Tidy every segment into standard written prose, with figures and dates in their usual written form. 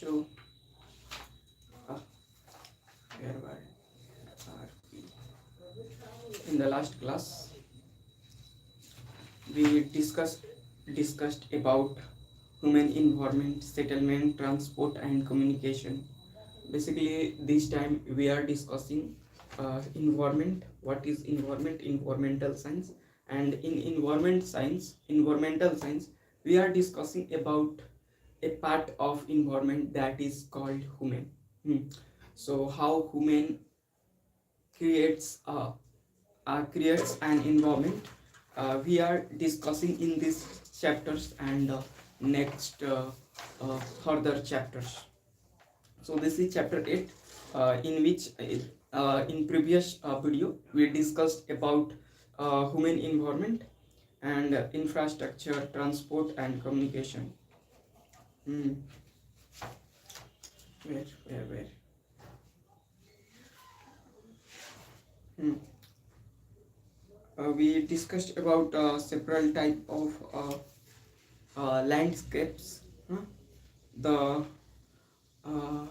So, uh, where were we? In the last class, we discussed about human environment, settlement, transport, and communication. Basically, this time we are discussing environment. What is environment? Environmental science. And in environmental science, we are discussing about a part of environment that is called human. Hmm. So how human creates creates an environment. We are discussing in these chapters and next further chapters. So this is chapter 8, in which in previous video we discussed about human environment and infrastructure, transport, and communication. Hmm. Where? Hmm. We discussed about several type of landscapes, huh? The uh,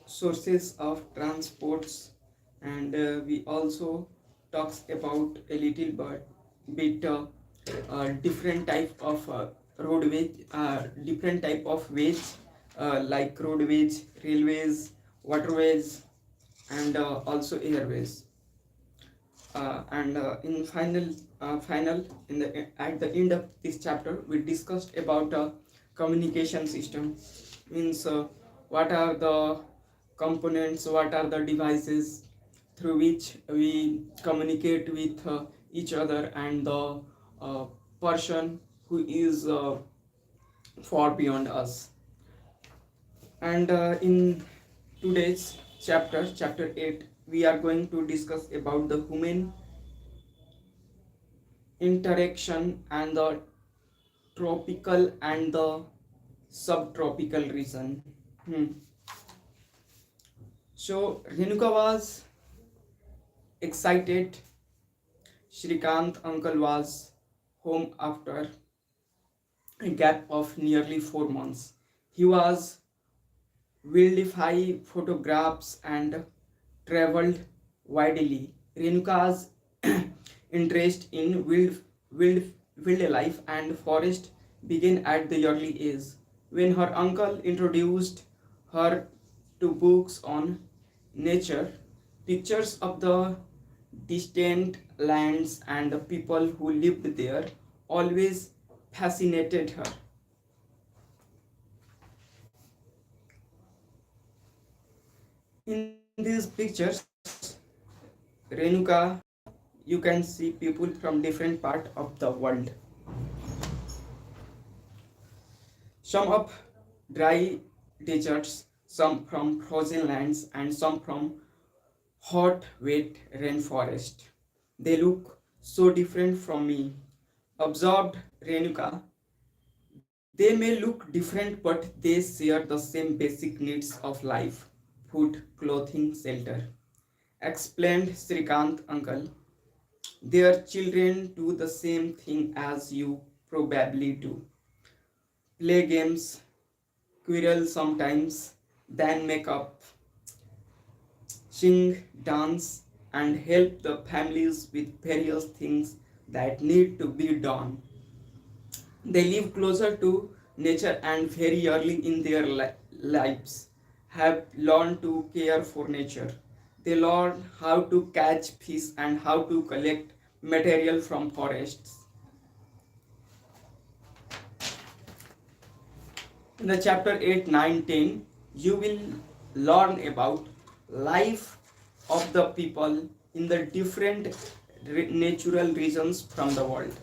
sources of transports, and we also talks about a little bit different type of roadway, different type of ways, like roadways, railways, waterways, and also airways. And in final in the at the end of this chapter we discussed about communication system. Means what are the components, what are the devices through which we communicate with each other and the uh, person who is far beyond us. And in today's chapter 8, we are going to discuss about the human interaction and the tropical and the subtropical region. Hmm. So Renuka was excited. Shrikant uncle was home after a gap of nearly 4 months. He was wildlife photographs and traveled widely. Renuka's interest in wild, wildlife and forest began at the early age, when her uncle introduced her to books on nature. Pictures of the distant lands and the people who lived there always fascinated her. In these pictures, Renuka, you can see people from different part of the world. Some of dry deserts, some from frozen lands, and some from hot, wet rainforest. They look so different from me. Observed Renuka. They may look different, but they share the same basic needs of life: food, clothing, shelter. Explained Srikant uncle. Their children do the same thing as you probably do. Play games, quarrel sometimes, then make up, sing, dance, and help the families with various things that need to be done. They live closer to nature and very early in their lives have learned to care for nature. They learn how to catch fish and how to collect material from forests. In the chapter 8, 9, 10, you will learn about life of the people in the different natural regions from the world.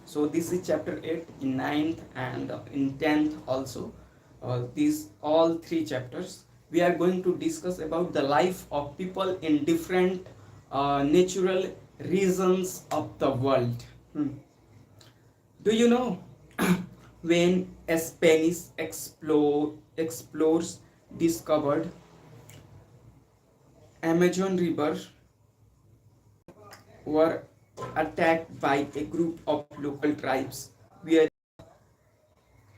So this is chapter 8 in ninth and in 10th also. These all three chapters we are going to discuss about the life of people in different natural regions of the world. Do you know when a Spanish explorers discovered Amazon River were attacked by a group of local tribes where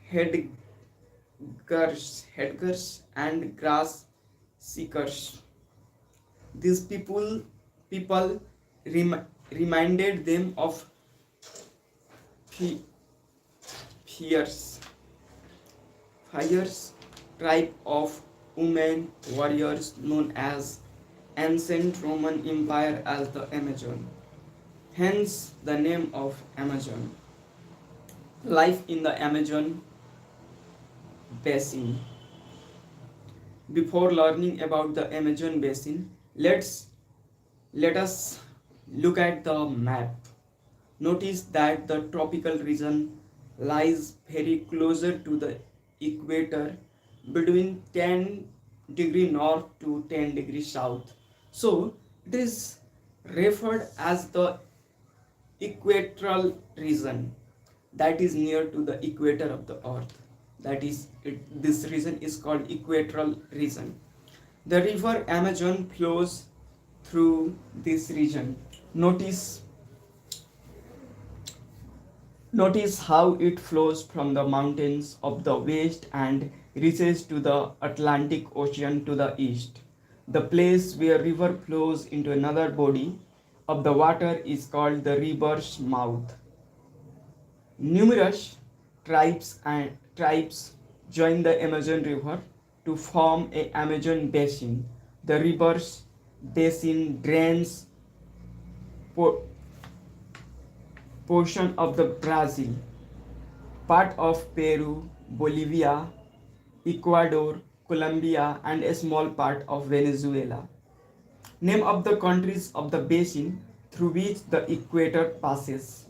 head hedgers, and grass seekers. These people reminded them of fierce fierce tribe of women warriors known as ancient Roman Empire as the Amazon. Hence the name of Amazon. Life in the Amazon basin. Before learning about the Amazon basin, let us look at the map. Notice that the tropical region lies very closer to the equator, between 10 degree north to 10 degree south. So it is referred as the equatorial region, that is near to the equator of the earth. That is this region is called equatorial region. The river Amazon flows through this region. Notice Notice how it flows from the mountains of the west and reaches to the Atlantic Ocean to the east. The place where river flows into another body of the water is called the river's mouth. Numerous tribes join the Amazon River to form a Amazon basin. The river's basin drains portion of the Brazil, part of Peru, Bolivia, Ecuador, Colombia, and a small part of Venezuela. Name of the countries of the basin through which the equator passes.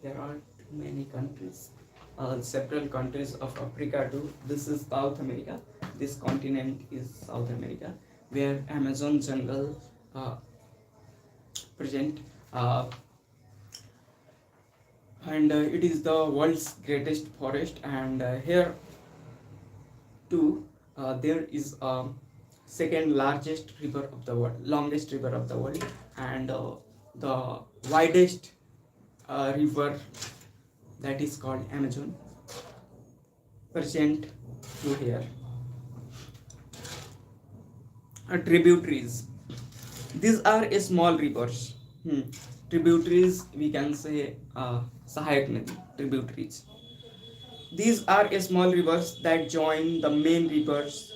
There are too many countries. Several countries of Africa too. This is South America. This continent is South America, where Amazon jungle present, and it is the world's greatest forest. And here too, there is a second largest river of the world, longest river of the world, and the widest river, that is called Amazon, present to here. Tributaries. These are small rivers. Tributaries, we can say Sahayak Nadi, tributaries. These are small rivers that join the main rivers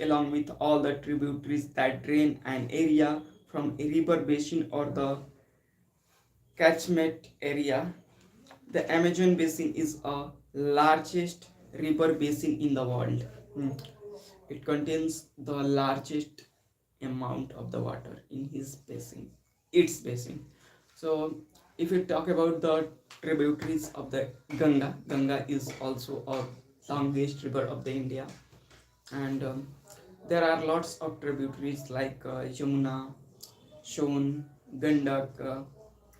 along with all the tributaries that drain an area from a river basin or the catchment area. The Amazon basin is a largest river basin in the world. It contains the largest amount of the water in its basin. So if we talk about the tributaries of the Ganga is also a longest river of the India, and there are lots of tributaries like Yamuna, Son, Gandak,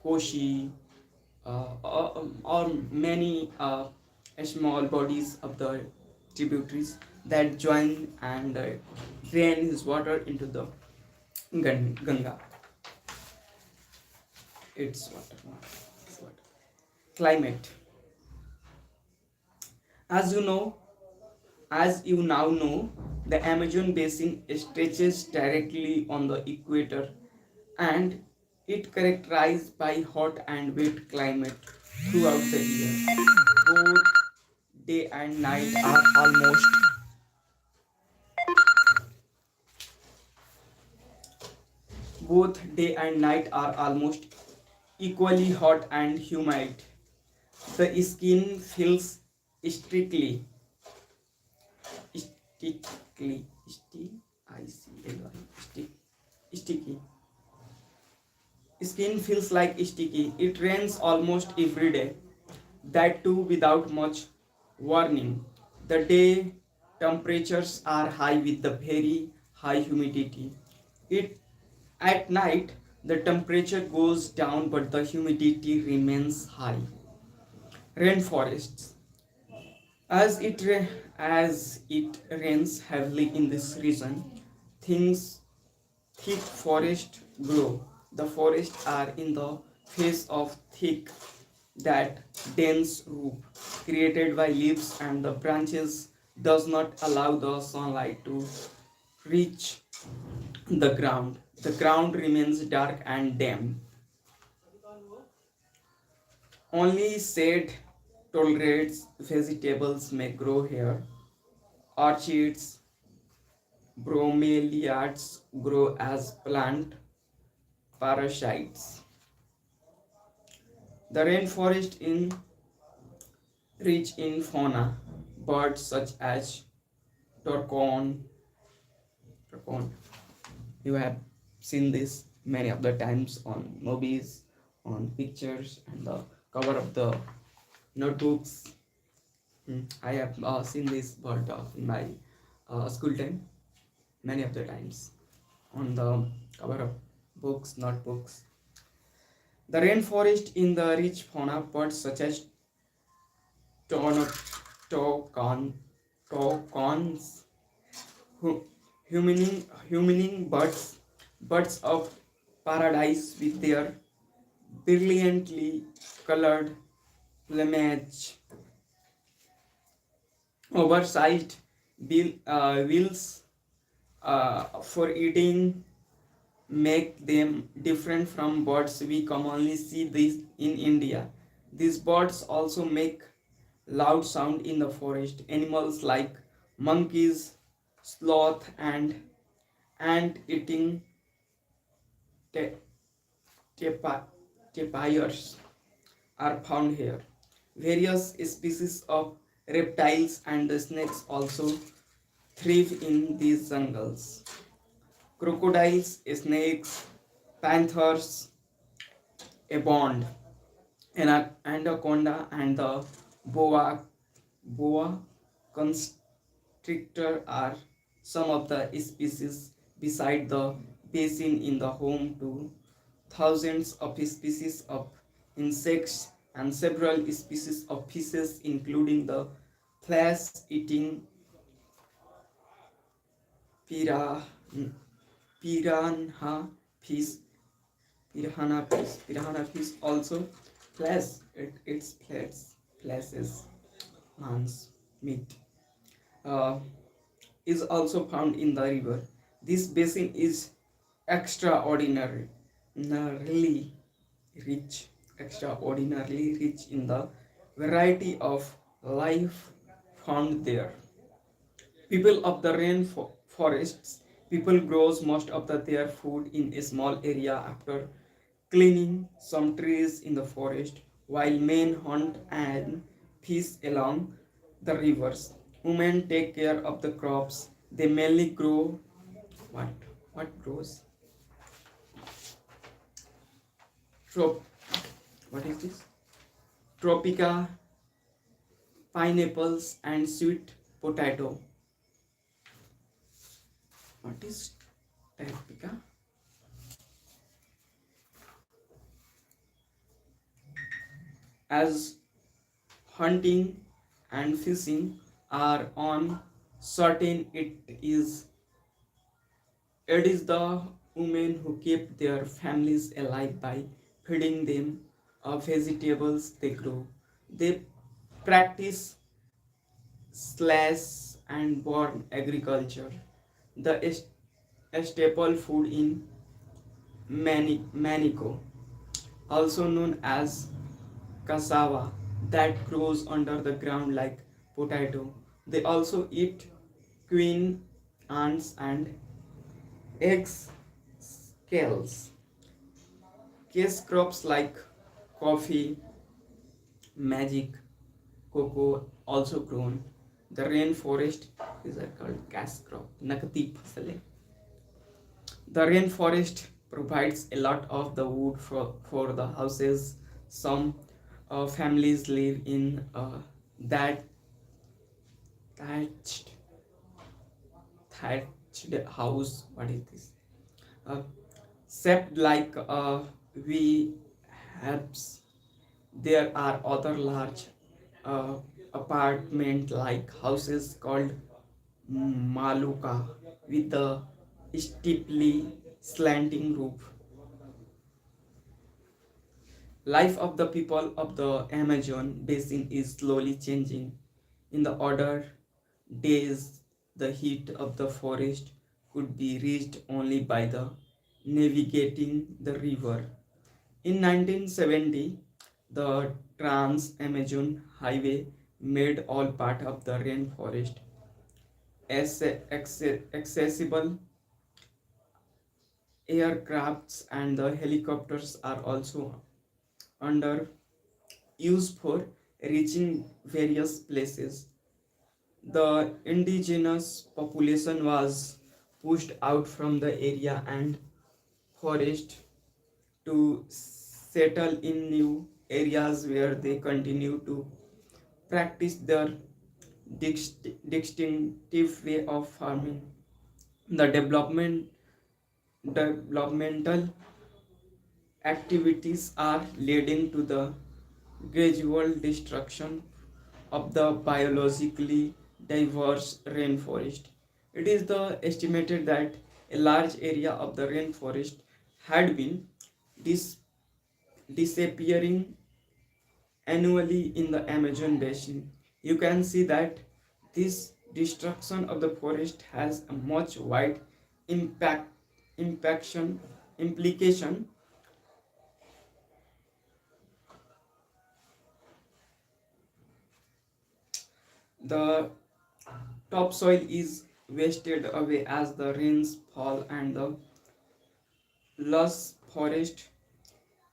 Koshi, or many small bodies of the tributaries that join and drain his water into the Ganga. It's water. Climate. As you now know, the Amazon basin stretches directly on the equator, and it characterized by hot and wet climate throughout the year. Both day and night are almost equally hot and humid. The skin feels sticky. Sticky. Skin feels like sticky. It rains almost every day. That too without much warning. The day temperatures are high with the very high humidity. At night the temperature goes down but the humidity remains high. Rainforests. As it rains heavily in this region, thick forests grow. The forests are in the face of thick That dense roof created by leaves and the branches does not allow the sunlight to reach the ground. The ground remains dark and damp. Only shade tolerates vegetables may grow here. Orchids, bromeliads grow as plant parasites. The rainforest is rich in fauna. Birds such as torcon, torcon. You have seen this many of the times on movies, on pictures, and the cover of the notebooks. I have seen this bird in my school time many of the times on the cover of books, notebooks. The rainforest in the rich fauna birds such as ton- toucan, toucans, humaning birds, birds of paradise with their brilliantly colored plumage, oversized wheels for eating make them different from birds we commonly see this in India. These birds also make loud sound in the forest. Animals like monkeys, sloth, and ant-eating ta- tapirs are found here. Various species of reptiles and snakes also thrive in these jungles. Crocodiles, snakes, panthers abound. Anaconda and the boa constrictor are some of the species beside the basin in the home to thousands of species of insects and several species of fishes including the flesh-eating pira, piranha fish. Piranha fish also flesh its flashes man's meat uh, is also found in the river. This basin is extraordinary, extraordinarily extraordinarily rich in the variety of life found there. People of the rainforests, people grows most of their food in a small area after cleaning some trees in the forest, while men hunt and fish along the rivers. Women take care of the crops. They mainly grow what? What grows? Trop. What is this? Tropica, pineapples, and sweet potato. What is tropica? As hunting and fishing are on certain it is the women who keep their families alive by feeding them vegetables they grow. They practice slash and burn agriculture, the staple food in Manico, also known as cassava, that grows under the ground like potato. They also eat queen ants and eggs scales. Case crops like coffee, magic, cocoa also grown. The rainforest is called cash crop. Nakati fasale. The rainforest provides a lot of the wood for the houses. Some families live in that thatched thatched house. What is this? Uh, Shaped like V helps. There are other large uh, apartment like houses called Maluka with the steeply slanting roof. Life of the people of the Amazon basin is slowly changing. In the order days, the heat of the forest could be reached only by the navigating the river. In 1970, the Trans-Amazon Highway made all part of the rainforest accessible. Aircrafts and the helicopters are also under use for reaching various places. The indigenous population was pushed out from the area and forest to settle in new areas where they continue to practice their distinctive way of farming. The developmental activities are leading to the gradual destruction of the biologically diverse rainforest. It is the estimated that a large area of the rainforest had been dis- disappearing annually in the Amazon basin. You can see that this destruction of the forest has a much wide impact impaction implication. The topsoil is wasted away as the rains fall and the lush forest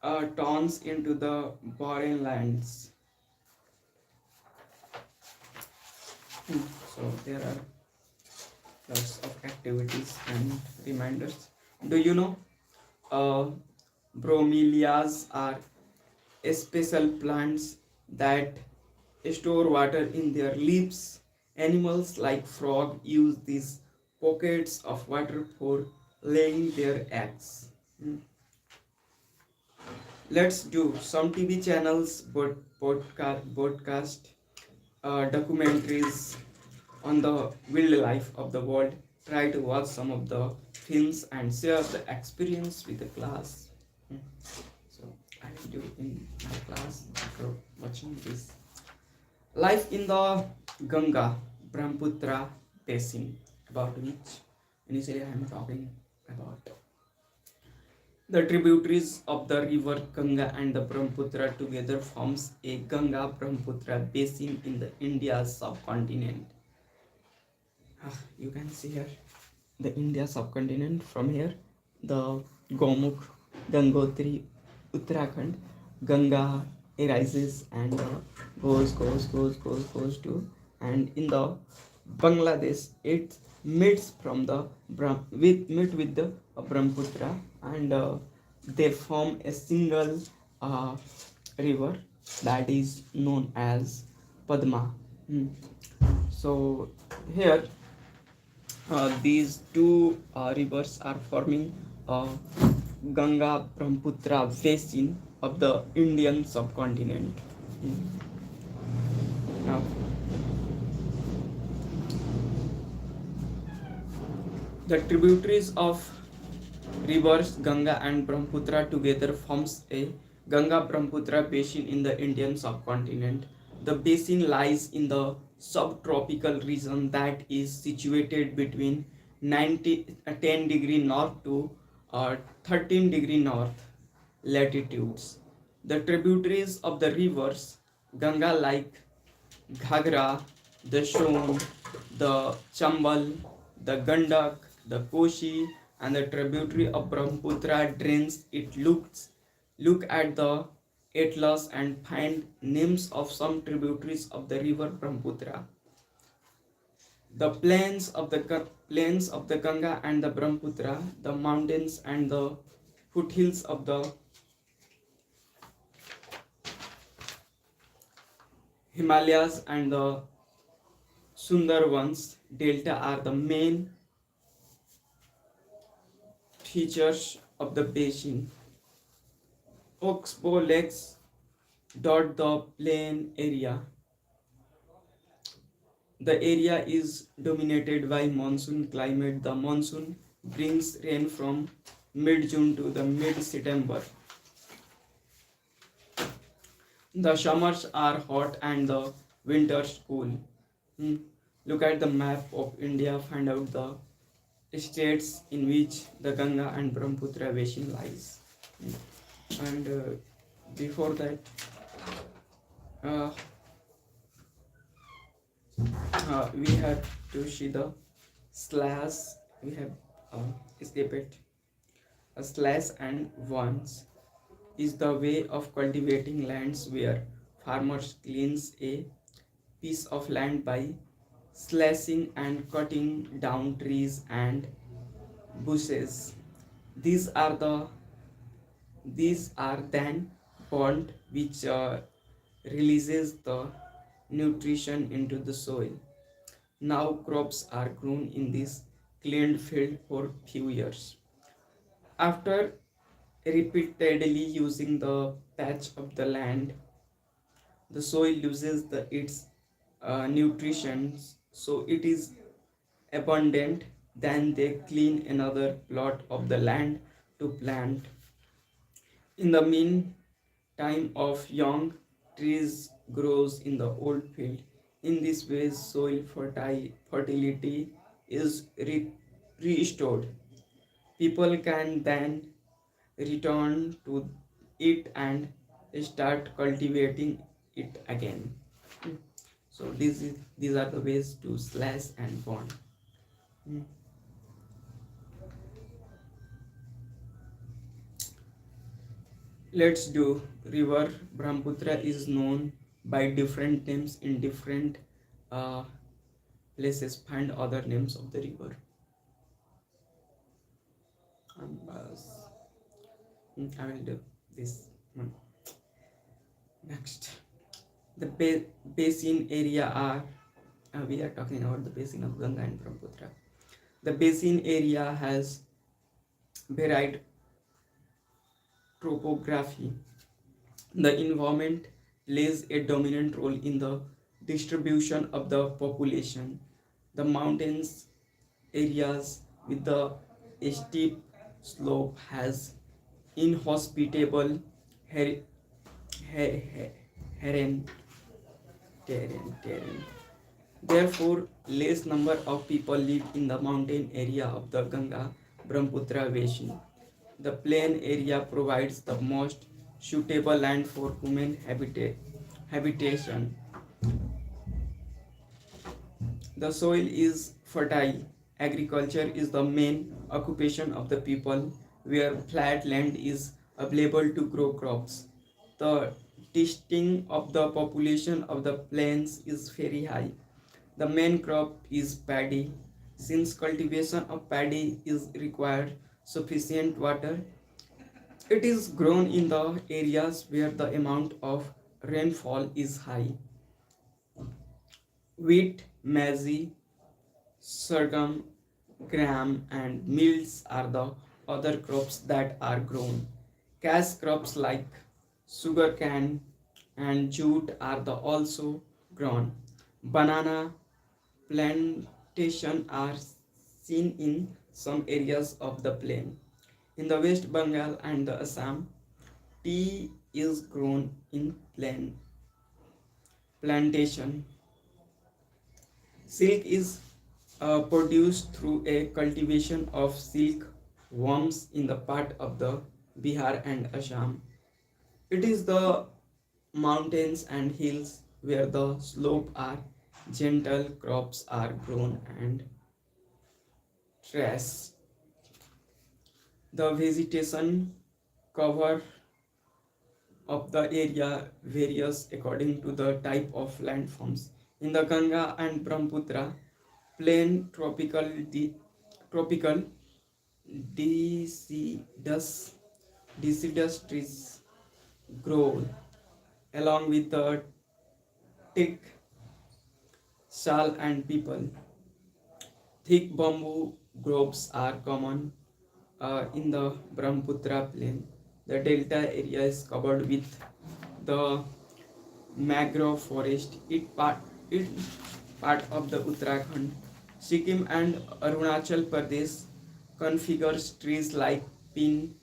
turns into the barren lands. So there are lots of activities and reminders. Do you know uh, bromeliads are special plants that store water in their leaves? Animals like frog use these pockets of water for laying their eggs. Hmm. Let's do some TV channels, podcast, documentaries on the wildlife of the world. Try to watch some of the films and share the experience with the class. Hmm. So I will do in my class after watching this. Life in the Ganga Brahmaputra basin, about which initially I am talking about. The tributaries of the river Ganga and the Brahmaputra together forms a Ganga Brahmaputra basin in the India's subcontinent. You can see here the India subcontinent from here. The Gomukh, Gangotri, Uttarakhand, Ganga arises and goes to, and in the Bangladesh it meets from the meet with the Brahmaputra, and they form a single uh, river that is known as Padma. Hmm. So here these two rivers are forming a Ganga Brahmaputra basin of the Indian subcontinent. Now, the tributaries of rivers Ganga and Brahmaputra together forms a Ganga Brahmaputra basin in the Indian subcontinent. The basin lies in the subtropical region that is situated between 10 degree north to 13 degree north latitudes. The tributaries of the rivers Ganga like Ghagra, the Son, the Chambal, the Gandak, the Koshi, and the tributary of Brahmaputra drains it. Look at the atlas and find names of some tributaries of the river Brahmaputra. The plains of the Ganga and the Brahmaputra, the mountains and the foothills of the Himalayas and the Sundarbans Delta are the main features of the basin. Oxbow lakes dot the plain area. The area is dominated by monsoon climate. The monsoon brings rain from mid-June to the mid-September. The summers are hot and the winters cool. Hmm. Look at the map of India, find out the states in which the Ganga and Brahmaputra basin lies. And before that, uh, we have to see the slash. We have skip it. A slash and ones is the way of cultivating lands where farmers cleans a piece of land by slashing and cutting down trees and bushes. These are the these are then pond which releases the nutrition into the soil. Now crops are grown in this cleaned field for few years. After repeatedly using the patch of the land, the soil loses its nutrition, so it is abundant. Then they clean another plot of the land to plant. In the meantime, of young trees grows in the old field. In this way, soil fertility is restored. People can then return to it and start cultivating it again. So these are the ways to slash and burn. Let's do. River Brahmaputra is known by different names in different uh, places. Find other names of the river. I will do this one next. The basin area are we are talking about the basin of Ganga and Brahmaputra. The basin area has varied topography. The environment plays a dominant role in the distribution of the population. The mountains areas with the steep slope has inhospitable her- terrain. Therefore, less number of people live in the mountain area of the Ganga Brahmaputra basin. The plain area provides the most suitable land for human habitation. The soil is fertile. Agriculture is the main occupation of the people, where flat land is available to grow crops. The testing of the population of the plains is very high. The main crop is paddy. Since cultivation of paddy is required sufficient water, it is grown in the areas where the amount of rainfall is high. Wheat, maize, sorghum, gram, and mills are the other crops that are grown. Cash crops like sugarcane and jute are the also grown. Banana plantation are seen in some areas of the plain. In the West Bengal and the Assam, tea is grown in plantation. Silk is produced through a cultivation of silk worms in the part of the Bihar and Assam. It is the mountains and hills where the slope are gentle crops are grown and trash. The vegetation cover of the area varies according to the type of landforms. In the Ganga and Brahmaputra, plain tropical deciduous trees grow along with the thick sal and people. Thick bamboo groves are common in the Brahmaputra plain. The delta area is covered with the mangrove forest. It part of the Uttarakhand. Sikkim and Arunachal Pradesh configures trees like pin,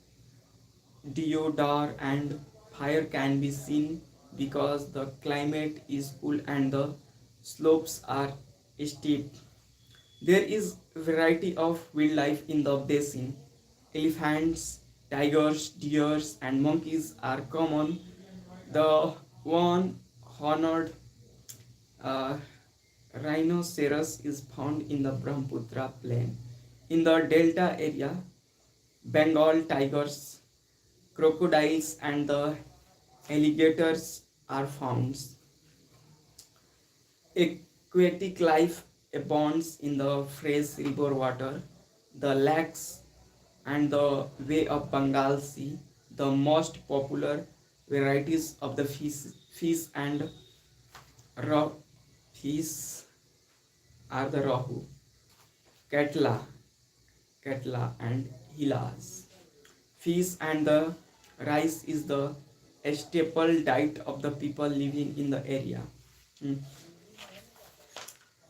deodar, and fire can be seen because the climate is cool and the slopes are steep. There is variety of wildlife in the basin. Elephants, tigers, deers, and monkeys are common. The one horned uh, rhinoceros is found in the Brahmaputra plain. In the delta area, Bengal tigers, crocodiles, and the alligators are found. Aquatic life abounds in the fresh river water, the lakes, and the Bay of Bengal Sea. The most popular varieties of the fish and raw fish are the rahu, katla, and hilas. Fish and the rice is the staple diet of the people living in the area. Hmm.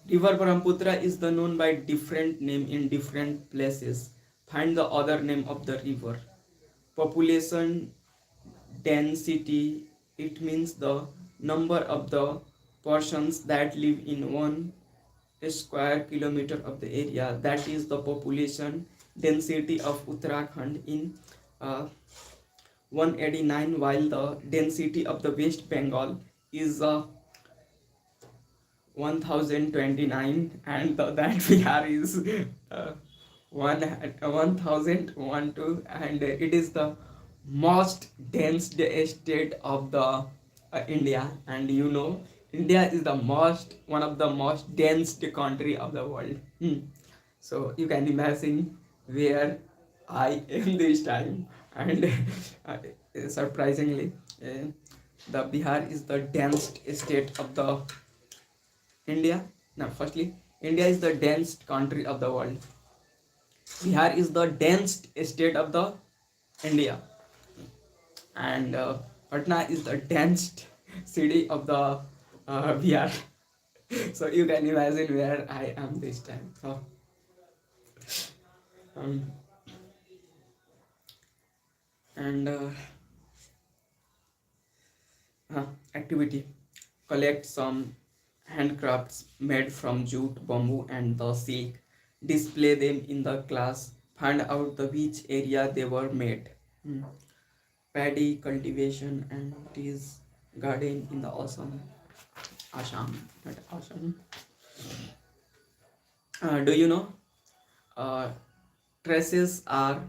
River Brahmaputra is the known by different name in different places. Find the other name of the river. Population density, it means the number of the persons that live in 1 square kilometer of the area. That is the population density of Uttarakhand in uh, 189, while the density of the West Bengal is 1029, and that Bihar is uh, 1012, and it is the most dense state of the India. And you know, India is the most one of the most dense country of the world. So you can imagine where I am this time, and surprisingly, the Bihar is the dense state of the India. Now, firstly, India is the dense country of the world. Bihar is the dense state of the India, and Patna is the dense city of the Bihar. So you can imagine where I am this time. So, um, and activity: collect some handcrafts made from jute, bamboo, and the silk. Display them in the class. Find out the which area they were made. Paddy cultivation and teas garden in the Assam, not Assam. Do you know? Uh, Trusses are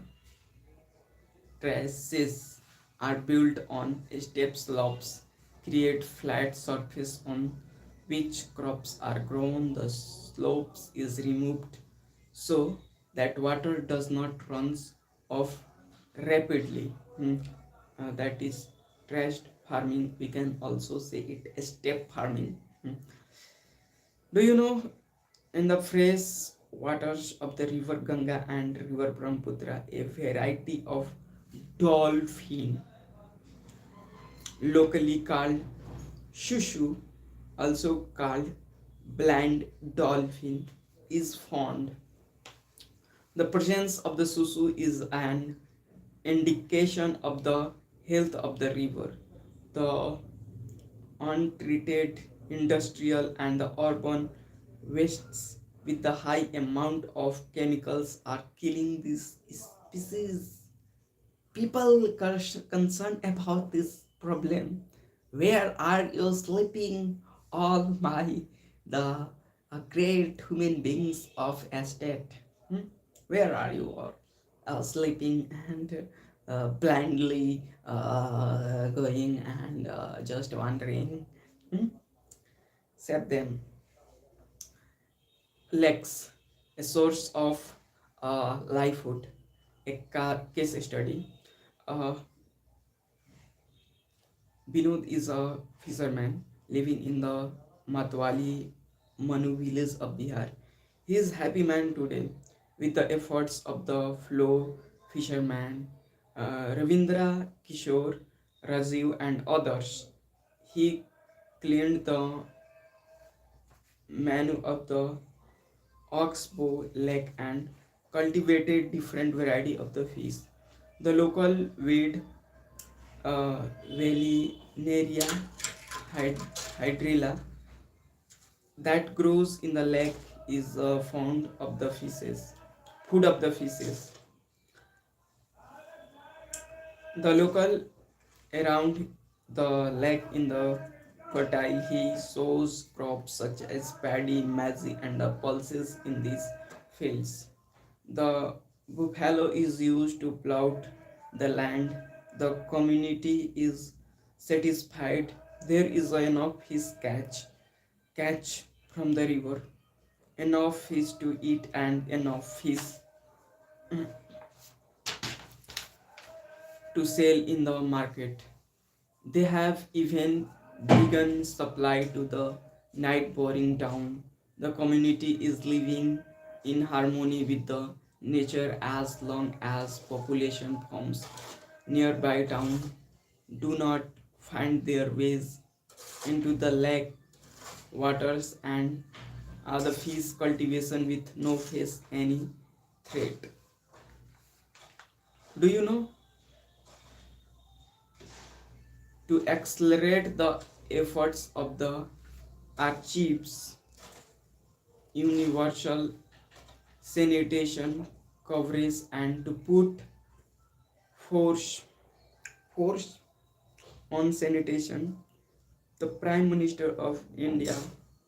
Trusses are built on steep slopes, create flat surface on which crops are grown. The slopes is removed so that water does not run off rapidly. That is terraced farming. We can also say it step farming. Do you know, in the fresh waters of the river Ganga and river Brahmaputra, a variety of dolphin, locally called shushu, also called blind dolphin, is found. The presence of the shushu is an indication of the health of the river. The untreated industrial and the urban wastes with the high amount of chemicals are killing this species. People concerned about this problem. Where are you sleeping, all my the great human beings of estate? Where are you all sleeping and blindly going and just wandering? Save them. Lakes, a source of livelihood. A case study. Uh, Binod is a fisherman living in the Matwali Manu village of Bihar. He is happy man today with the efforts of the flow fisherman Ravindra Kishore, Rajiv, and others. He cleaned the menu of the Oxbow Lake and cultivated different variety of the fish. The local weed Valerianeria hydrilla that grows in the lake is food of the fishes. The local around the lake in the fertile he sows crops such as paddy, maize, and pulses in these fields. The buffalo is used to plow the land. The community is satisfied. There is enough catch from the river, enough fish to eat, and enough fish to sell in the market. They have even begun supply to the neighboring town. The community is living in harmony with the nature as long as population forms nearby town do not find their ways into the lake waters and the fish cultivation with no face any threat. Do you know, to accelerate the efforts of the archives universal sanitation coverage and to put force force on sanitation, the Prime Minister of India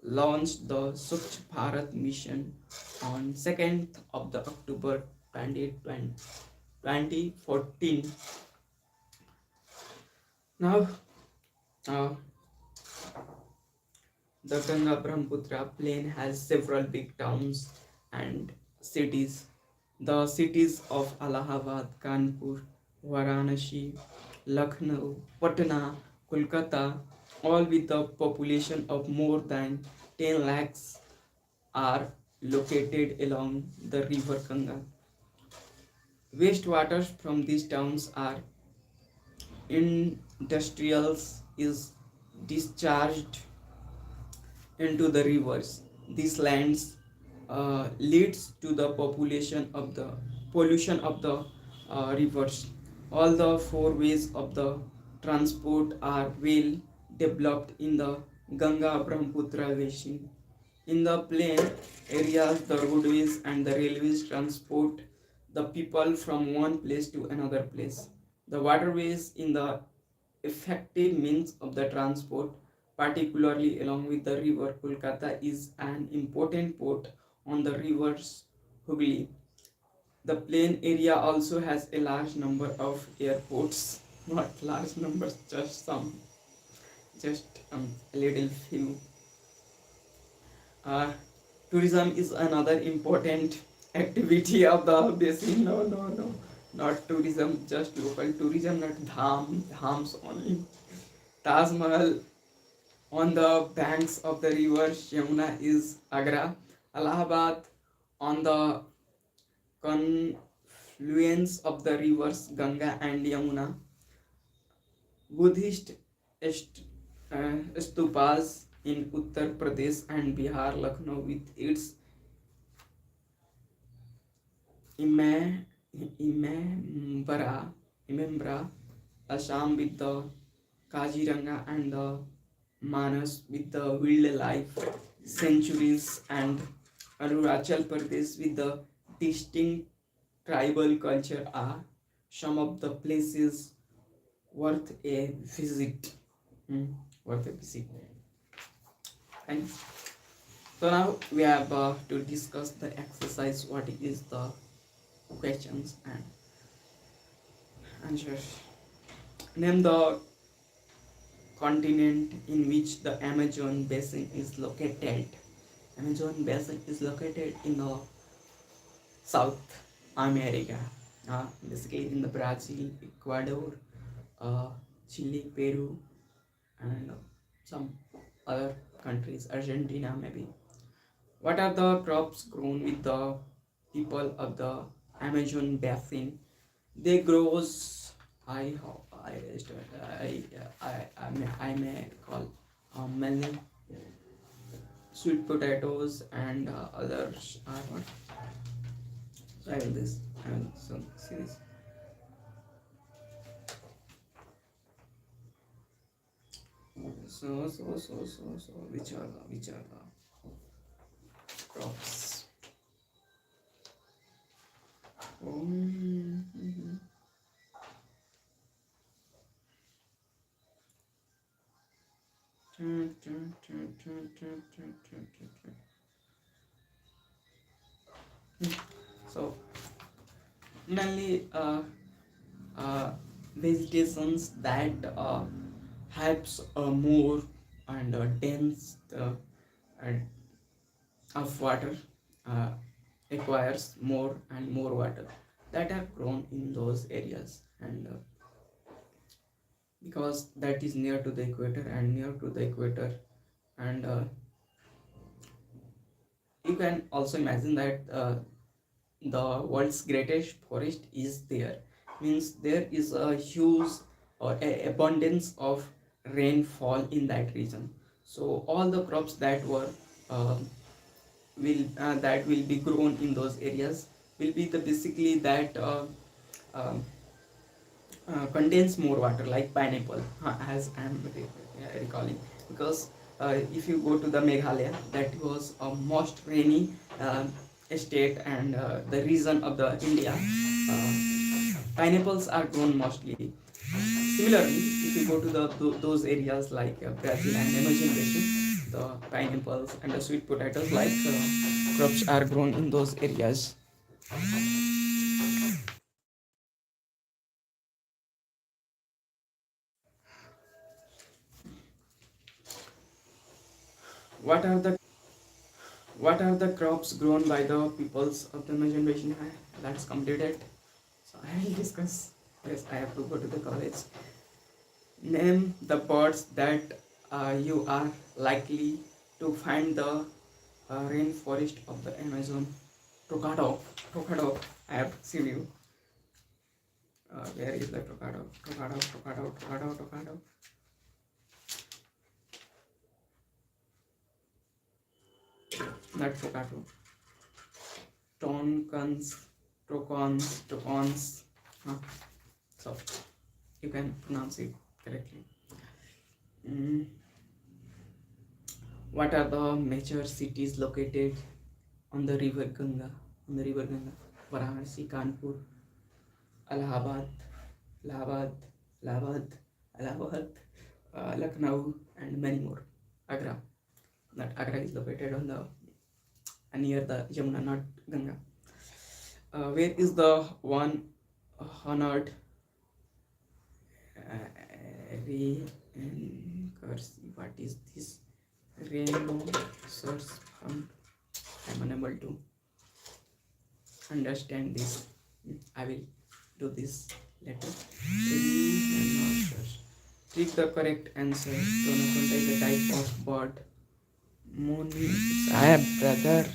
launched the Swachh Bharat mission on 2nd of the October 2014. Now, uh, the Ganga Brahmaputra plain has several big towns and cities. The cities of Allahabad, Kanpur, Varanasi, Lucknow, Patna, Kolkata, all with a population of more than 10 lakhs, are located along the river Ganga. Wastewaters from these towns are industrials is discharged into the rivers. These lands leads to the pollution of the rivers. All the four ways of the transport are well developed in the Ganga Brahmaputra basin. In the plain areas, the roadways and the railways transport the people from one place to another place. The waterways in the effective means of the transport, particularly along with the river Kolkata, is an important port on the rivers Hooghly. The plain area also has a large number of airports, not large numbers, just some, just a little few. Uh, Tourism is another important activity of the basin. No, not tourism, just local tourism, not dhams only. Taj Mahal on the banks of the river Yamuna is Agra. Allahabad on the confluence of the rivers Ganga and Yamuna. Buddhist stupas in Uttar Pradesh and Bihar, Lucknow with its Imambara, Assam with the Kaziranga and the Manas with the wildlife sanctuaries, and Arunachal Pradesh with the distinct tribal culture are some of the places worth a visit. Worth a visit. And so now we have to discuss the exercise. What is the questions and answers? Name the continent in which the Amazon basin is located. Amazon basin is located in the South America, basically in the Brazil, Ecuador, Chile, Peru, and some other countries, Argentina maybe. What are the crops grown with the people of the Amazon basin? They grows. I may call melon, sweet potatoes, and others are what? So I will see this. So, which are the crops? Mhm. So mainly uh, vegetations that helps more and dense and of water, uh, acquires more and more water, that are grown in those areas, and because that is near to the equator, and near to the equator, and you can also imagine that the world's greatest forest is there, means there is a huge or abundance of rainfall in that region. So all the crops uh, that will be grown in those areas will be the basically that um, contains more water, like pineapple, as I am recalling, because if you go to the Meghalaya, that was a most rainy state and the region of the India. Pineapples are grown mostly. Similarly, if you go to those areas like Brazil and Amazon basin, the pineapples and the sweet potatoes like crops are grown in those areas. What are the crops grown by the peoples of the Amazon basin? That's completed. So I will discuss. Yes, I have to go to the college. Name the birds that you are likely to find the rainforest of the Amazon. Tocado. Tocado. I have seen you. Where is the Tocado? Tocado, Tocado, Tocado, Tocado. Not Tocado. Toncons, Tocons, Tocons. Huh. So you can pronounce it correctly. Mm. What are the major cities located on the river Ganga? On the river Ganga, Varanasi, Kanpur, Allahabad, Allahabad, Allahabad, Allahabad, Lucknow, and many more. Agra. That Agra is located on the near the Yamuna, not Ganga. Where is the one honored what is this? Rainbow source found. I'm unable to understand this. I will do this later. Click the correct answer. Don't contact the type of bird. Moon. I have brother.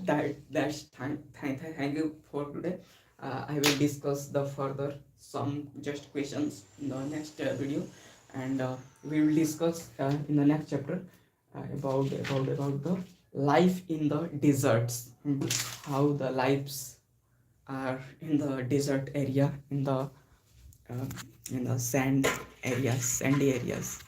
Thank you for today. I will discuss the further some just questions in the next video, and we will discuss in the next chapter about the life in the deserts. How the lives are in the desert area, in the sand areas, sandy areas.